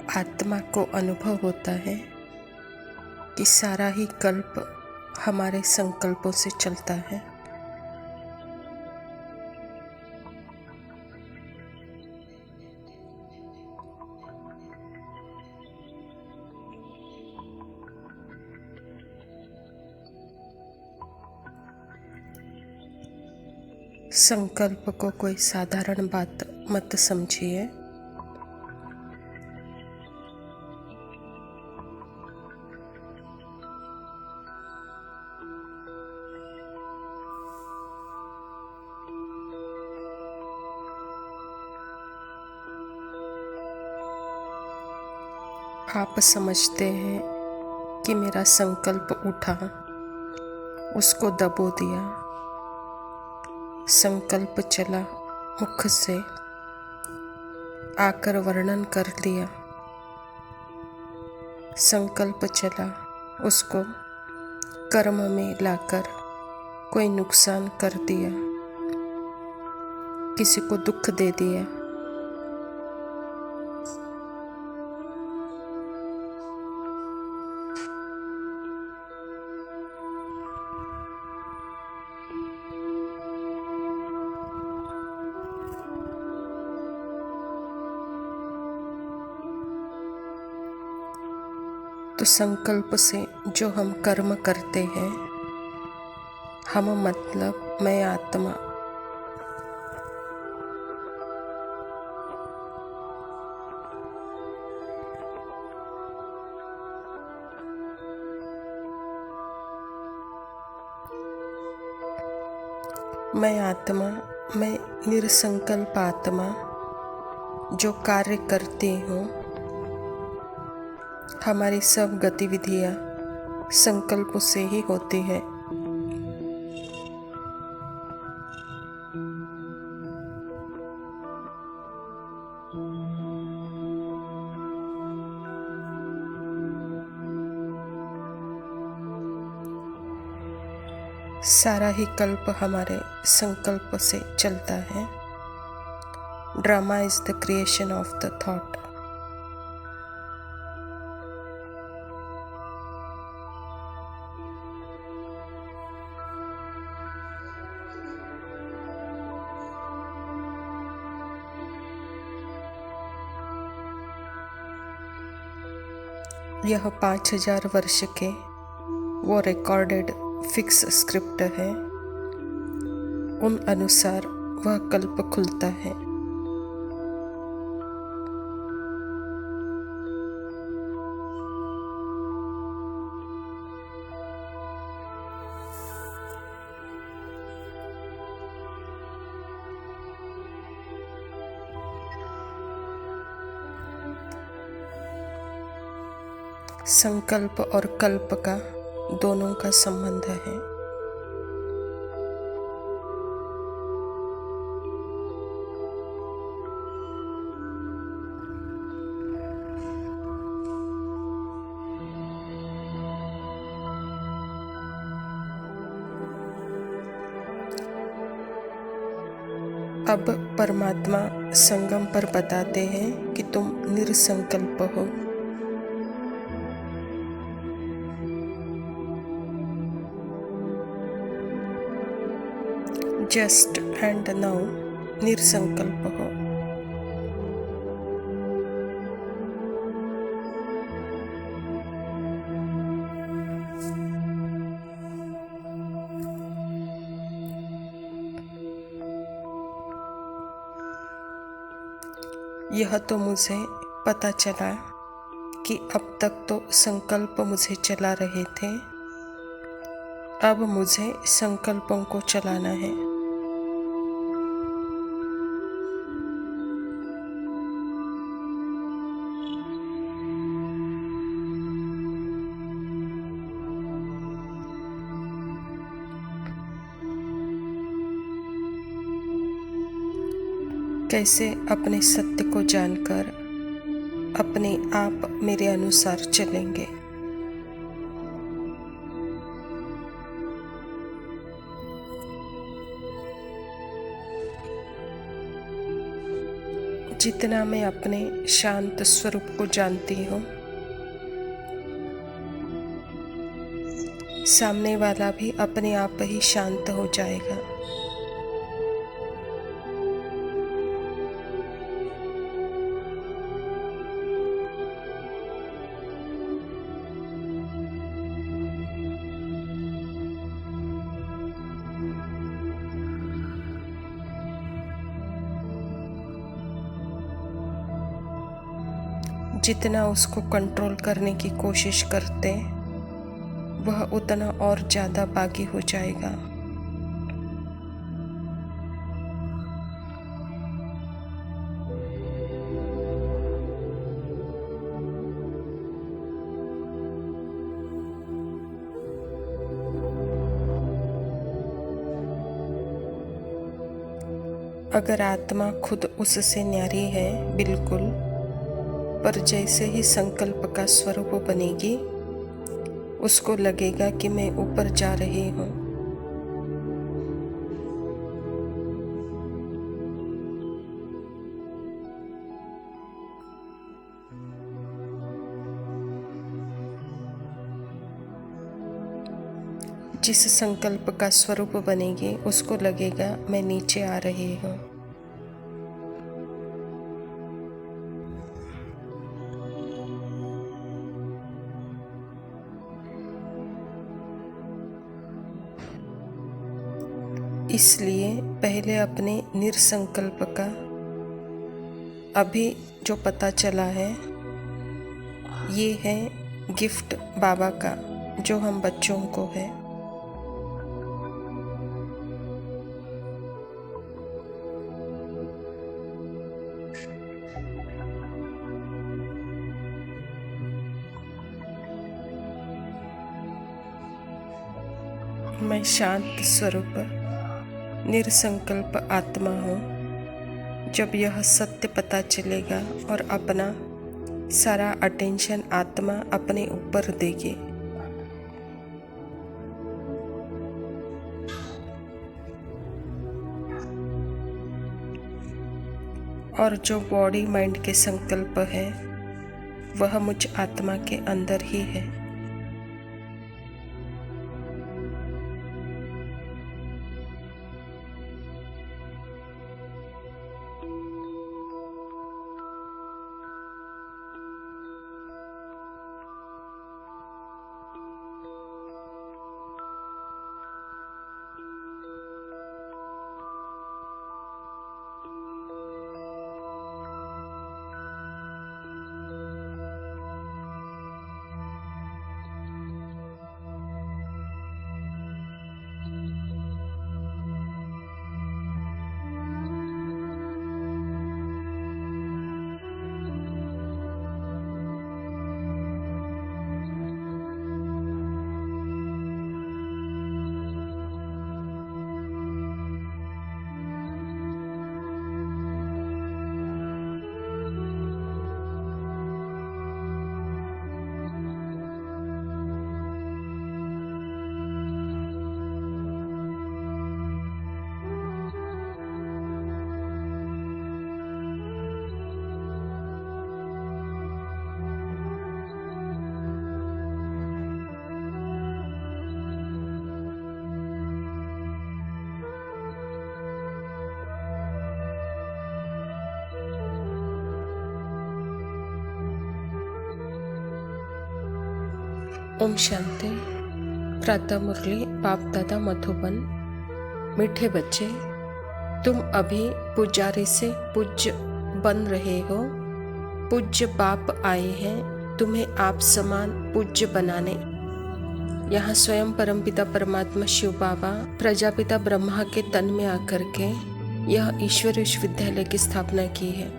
आत्मा को अनुभव होता है कि सारा ही कल्प हमारे संकल्पों से चलता है। संकल्प को कोई साधारण बात मत समझिए। आप समझते हैं कि मेरा संकल्प उठा, उसको दबो दिया। संकल्प चला, मुख से आकर वर्णन कर दिया। संकल्प चला, उसको कर्म में लाकर कोई नुकसान कर दिया, किसी को दुख दे दिया। तो संकल्प से जो हम कर्म करते हैं, हम मतलब मैं आत्मा, मैं निरसंकल्प आत्मा जो कार्य करती हूँ। हमारी सब गतिविधियाँ संकल्पों से ही होती है। सारा ही कल्प हमारे संकल्प से चलता है। Drama is the creation of the thought. यह 5000 वर्ष के वो रिकॉर्डेड फिक्स स्क्रिप्ट है, उन अनुसार वह कल्प खुलता है। संकल्प और कल्प का दोनों का संबंध है। अब परमात्मा संगम पर बताते हैं कि तुम निरसंकल्प हो। जस्ट एंड नाउ निरसंकल्प हो। यह तो मुझे पता चला कि अब तक तो संकल्प मुझे चला रहे थे, अब मुझे संकल्पों को चलाना है। कैसे अपने सत्य को जानकर अपने आप मेरे अनुसार चलेंगे। जितना मैं अपने शांत स्वरूप को जानती हूँ, सामने वाला भी अपने आप ही शांत हो जाएगा। जितना उसको कंट्रोल करने की कोशिश करते, वह उतना और ज़्यादा बागी हो जाएगा। अगर आत्मा खुद उससे न्यारी है बिल्कुल, पर जैसे ही संकल्प का स्वरूप बनेगी, उसको लगेगा कि मैं ऊपर जा रही हूँ। जिस संकल्प का स्वरूप बनेगी, उसको लगेगा मैं नीचे आ रही हूँ। इसलिए पहले अपने निरसंकल्प का अभी जो पता चला है, ये है गिफ्ट बाबा का जो हम बच्चों को है। मैं शांत स्वरूप निरसंकल्प आत्मा हूँ। जब यह सत्य पता चलेगा और अपना सारा अटेंशन आत्मा अपने ऊपर देगी, और जो बॉडी माइंड के संकल्प है वह मुझ आत्मा के अंदर ही है। ओम शांति। प्रातः मुरली बाप दादा मधुबन। मीठे बच्चे, तुम अभी पुजारी से पूज्य बन रहे हो। पूज्य बाप आए हैं तुम्हें आप समान पूज्य बनाने। यहाँ स्वयं परमपिता परमात्मा शिव बाबा प्रजापिता ब्रह्मा के तन में आकर के यह ईश्वरीय विश्वविद्यालय की स्थापना की है,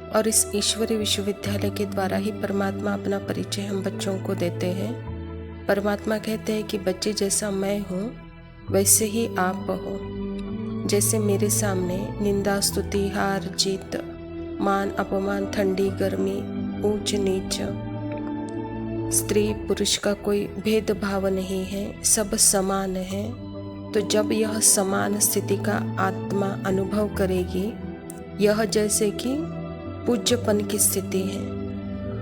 और इस ईश्वरीय विश्वविद्यालय के द्वारा ही परमात्मा अपना परिचय हम बच्चों को देते हैं। परमात्मा कहते हैं कि बच्चे, जैसा मैं हूँ वैसे ही आप हो। जैसे मेरे सामने निंदा, स्तुति, हार जीत, मान अपमान, ठंडी गर्मी, ऊंच नीच, स्त्री पुरुष का कोई भेदभाव नहीं है, सब समान है। तो जब यह समान स्थिति का आत्मा अनुभव करेगी, यह जैसे कि पूज्यपन की स्थिति है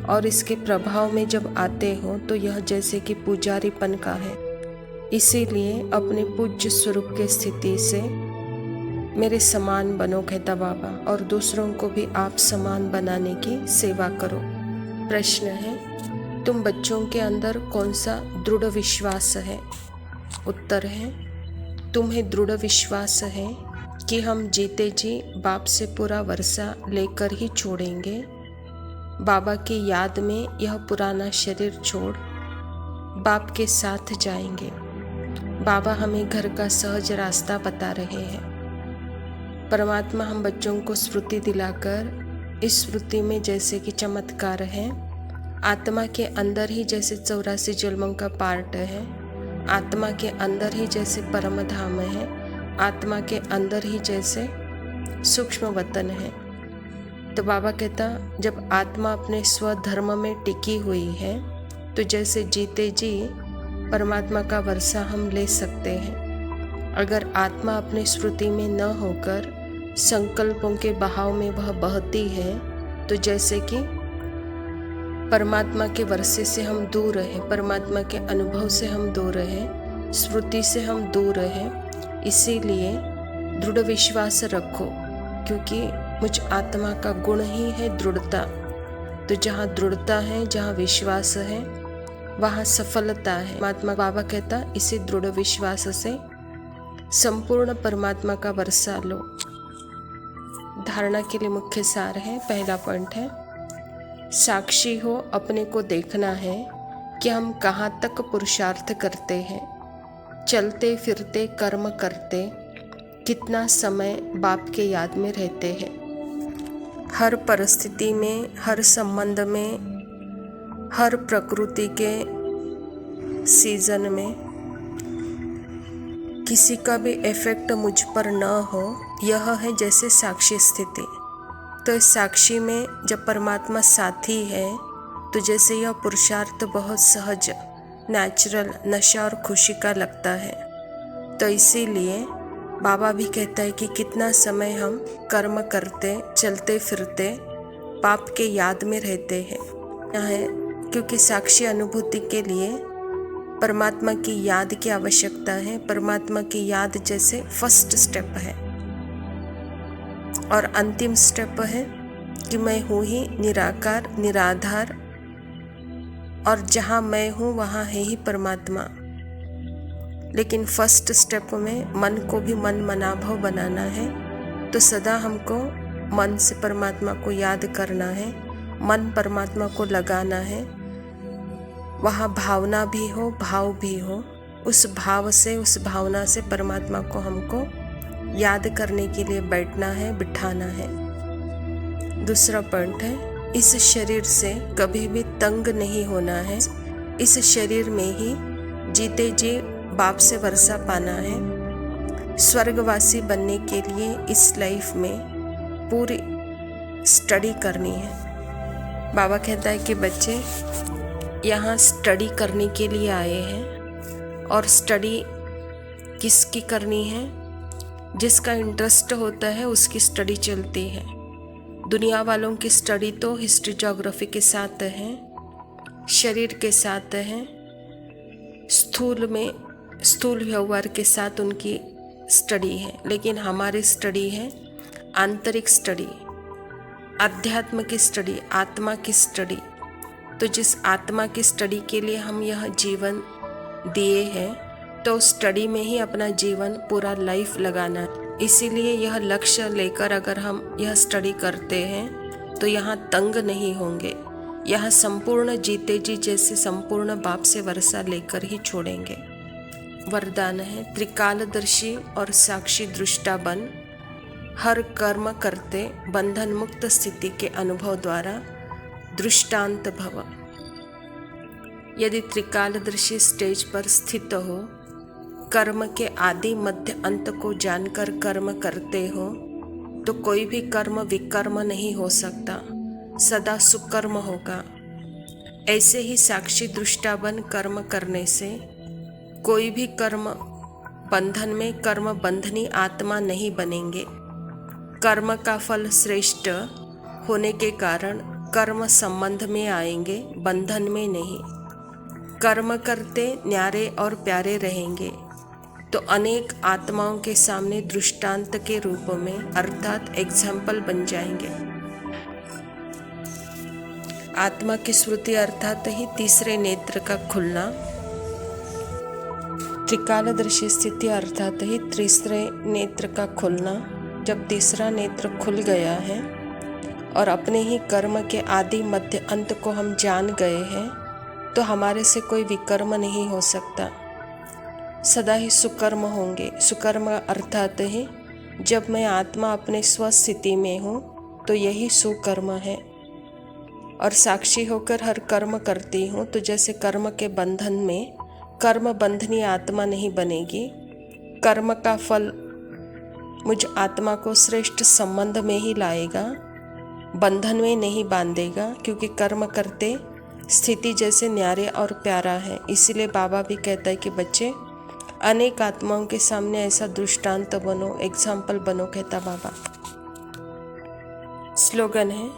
और इसके प्रभाव में जब आते हो तो यह जैसे कि पुजारीपन का है। इसीलिए अपने पूज्य स्वरूप की स्थिति से मेरे समान बनो कहता बाबा, और दूसरों को भी आप समान बनाने की सेवा करो। प्रश्न है, तुम बच्चों के अंदर कौन सा दृढ़ विश्वास है? उत्तर है, तुम्हें दृढ़ विश्वास है कि हम जीते जी बाप से पूरा वर्षा लेकर ही छोड़ेंगे। बाबा की याद में यह पुराना शरीर छोड़ बाप के साथ जाएंगे। बाबा हमें घर का सहज रास्ता बता रहे हैं। परमात्मा हम बच्चों को स्मृति दिलाकर, इस स्मृति में जैसे कि चमत्कार है, आत्मा के अंदर ही जैसे 84 जन्मों का पार्ट है, आत्मा के अंदर ही जैसे परम धाम है, आत्मा के अंदर ही जैसे सूक्ष्म वतन है। तो बाबा कहता, जब आत्मा अपने स्वधर्म में टिकी हुई है तो जैसे जीते जी परमात्मा का वर्षा हम ले सकते हैं। अगर आत्मा अपनी स्मृति में न होकर संकल्पों के बहाव में वह बहती है तो जैसे कि परमात्मा के वर्षे से हम दूर हैं, परमात्मा के अनुभव से हम दूर हैं, स्मृति से हम दूर हैं। इसीलिए दृढ़ विश्वास रखो, क्योंकि मुझ आत्मा का गुण ही है दृढ़ता। तो जहाँ दृढ़ता है, जहाँ विश्वास है, वहाँ सफलता है। परमात्मा बाबा कहता, इसी दृढ़ विश्वास से संपूर्ण परमात्मा का वर्षा लो। धारणा के लिए मुख्य सार है। पहला पॉइंट है, साक्षी हो, अपने को देखना है कि हम कहाँ तक पुरुषार्थ करते हैं, चलते फिरते कर्म करते कितना समय बाप के याद में रहते हैं। हर परिस्थिति में, हर संबंध में, हर प्रकृति के सीजन में किसी का भी इफेक्ट मुझ पर न हो, यह है जैसे साक्षी स्थिति। तो इस साक्षी में जब परमात्मा साथी है तो जैसे यह पुरुषार्थ बहुत सहज, नेचुरल, नशा और खुशी का लगता है। तो इसीलिए बाबा भी कहता है कि कितना समय हम कर्म करते, चलते फिरते पाप के याद में रहते हैं। क्योंकि साक्षी अनुभूति के लिए परमात्मा की याद की आवश्यकता है। परमात्मा की याद जैसे फर्स्ट स्टेप है और अंतिम स्टेप है कि मैं हूँ ही निराकार, निराधार, और जहाँ मैं हूँ वहाँ है ही परमात्मा। लेकिन फर्स्ट स्टेप में मन को भी मन मनाभव बनाना है। तो सदा हमको मन से परमात्मा को याद करना है, मन परमात्मा को लगाना है। वहाँ भावना भी हो, भाव भी हो, उस भाव से, उस भावना से परमात्मा को हमको याद करने के लिए बैठना है, बिठाना है। दूसरा पॉइंट है, इस शरीर से कभी भी तंग नहीं होना है। इस शरीर में ही जीते जी बाप से वर्षा पाना है। स्वर्गवासी बनने के लिए इस लाइफ में पूरी स्टडी करनी है। बाबा कहता है कि बच्चे यहाँ स्टडी करने के लिए आए हैं, और स्टडी किसकी करनी है? जिसका इंटरेस्ट होता है उसकी स्टडी चलती है। दुनिया वालों की स्टडी तो हिस्ट्री ज्योग्राफी के साथ है, शरीर के साथ है, स्थूल व्यवहार के साथ उनकी स्टडी है। लेकिन हमारी स्टडी है आंतरिक स्टडी, अध्यात्म की स्टडी, आत्मा की स्टडी। तो जिस आत्मा की स्टडी के लिए हम यह जीवन दिए हैं, तो स्टडी में ही अपना जीवन पूरा लाइफ लगाना है। इसीलिए यह लक्ष्य लेकर अगर हम यह स्टडी करते हैं तो यहाँ तंग नहीं होंगे। यहाँ संपूर्ण जीते जी जैसे संपूर्ण बाप से वर्षा लेकर ही छोड़ेंगे। वरदान है, त्रिकालदर्शी और साक्षी दृष्टा बन, हर कर्म करते बंधन मुक्त स्थिति के अनुभव द्वारा दृष्टांत भव। यदि त्रिकालदर्शी स्टेज पर स्थित हो, कर्म के आदि मध्य अंत को जानकर कर्म करते हो, तो कोई भी कर्म विकर्म नहीं हो सकता, सदा सुकर्म होगा। ऐसे ही साक्षी दृष्टा बन कर्म करने से कोई भी कर्म बंधन में कर्म बंधनी आत्मा नहीं बनेंगे। कर्म का फल श्रेष्ठ होने के कारण कर्म संबंध में आएंगे, बंधन में नहीं। कर्म करते न्यारे और प्यारे रहेंगे तो अनेक आत्माओं के सामने दृष्टांत के रूप में अर्थात एग्जाम्पल बन जाएंगे। आत्मा की स्मृति अर्थात ही तीसरे नेत्र का खुलना, त्रिकालदर्शी स्थिति अर्थात ही तीसरे नेत्र का खुलना। जब तीसरा नेत्र खुल गया है और अपने ही कर्म के आदि मध्य अंत को हम जान गए हैं तो हमारे से कोई विकर्म नहीं हो सकता, सदा ही सुकर्म होंगे। सुकर्म अर्थात ही जब मैं आत्मा अपने स्वस्थिति में हूँ तो यही सुकर्म है और साक्षी होकर हर कर्म करती हूँ तो जैसे कर्म के बंधन में कर्म बंधनी आत्मा नहीं बनेगी। कर्म का फल मुझ आत्मा को श्रेष्ठ संबंध में ही लाएगा, बंधन में नहीं बांधेगा, क्योंकि कर्म करते स्थिति जैसे न्यारे और प्यारा है। इसीलिए बाबा भी कहता है कि बच्चे अनेक आत्माओं के सामने ऐसा दृष्टांत बनो, एग्जाम्पल बनो, कहता बाबा। स्लोगन है,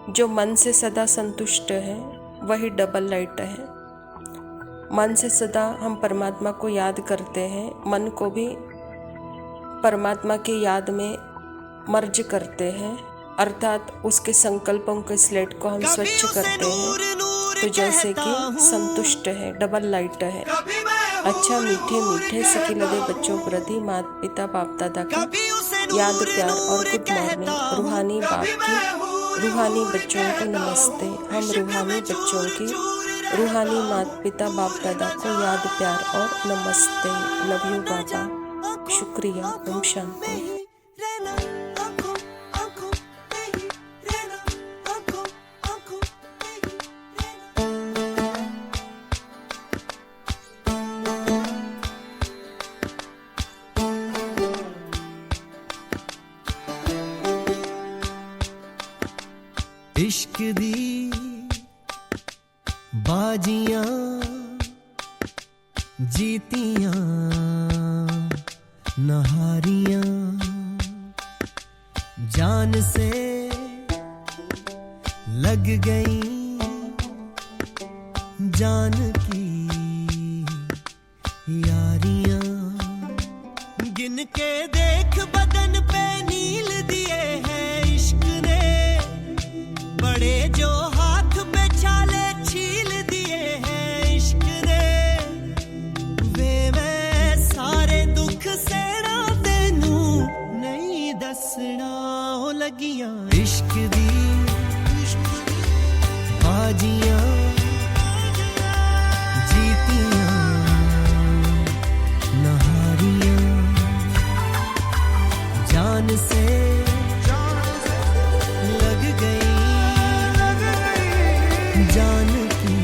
जो मन से सदा संतुष्ट है वही डबल लाइट है। मन से सदा हम परमात्मा को याद करते हैं, मन को भी परमात्मा की याद में मर्ज करते हैं, अर्थात उसके संकल्पों के स्लेट को हम स्वच्छ करते हैं तो जैसे कि संतुष्ट है, डबल लाइट है। अच्छा मीठे मीठे सखी लगे बच्चों प्रति माता पिता बाप दादा का याद प्यार और गुड मॉर्निंग। रूहानी बाप की रूहानी बच्चों को नमस्ते। हम रूहानी बच्चों की रूहानी माता पिता बाप दादा को याद प्यार और नमस्ते। लव यू बाबा, शुक्रिया। ओम शांति। इश्क दी बाजियां जीतियां नहारियां जान से लग गई जान की यारियां गिन के देख बदन पे नील दिए हैं इश्क ने बड़े जो हाथ पे छाले छील दिए हैं इश्क ने वे मैं सारे दुख सेड़ा तेनू नहीं दसना हो लगियां इश्क दी बाजियां जीतियां नहारियां जान से लग गई जान की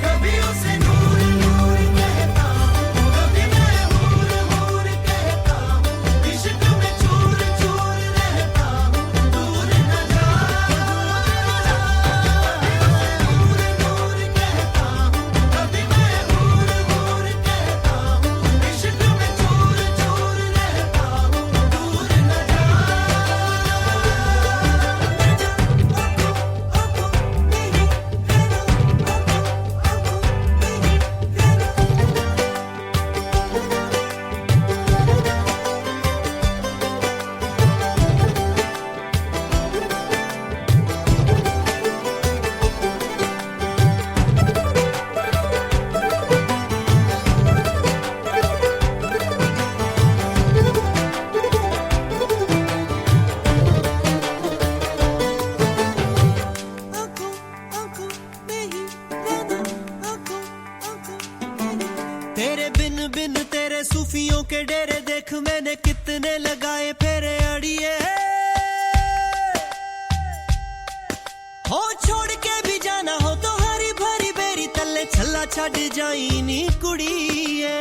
कभी उसे नूर नूर कहता हूँ कभी मैं हूर हूर कहता हूँ इश्क में चूर चूर रहता हूँ दूर न जा नूर नूर कहता हूँ कभी मैं हूर हूर कहता हूँ इश्क में चूर चूर रहता हूँ दूर न जा तेरे बिन बिन तेरे सूफियों के डेरे देख मैंने कितने लगाए फेरे अड़िए हो छोड़ के भी जाना हो तो हरी भरी बेरी तले छल्ला छड़ जाई नी कुड़िए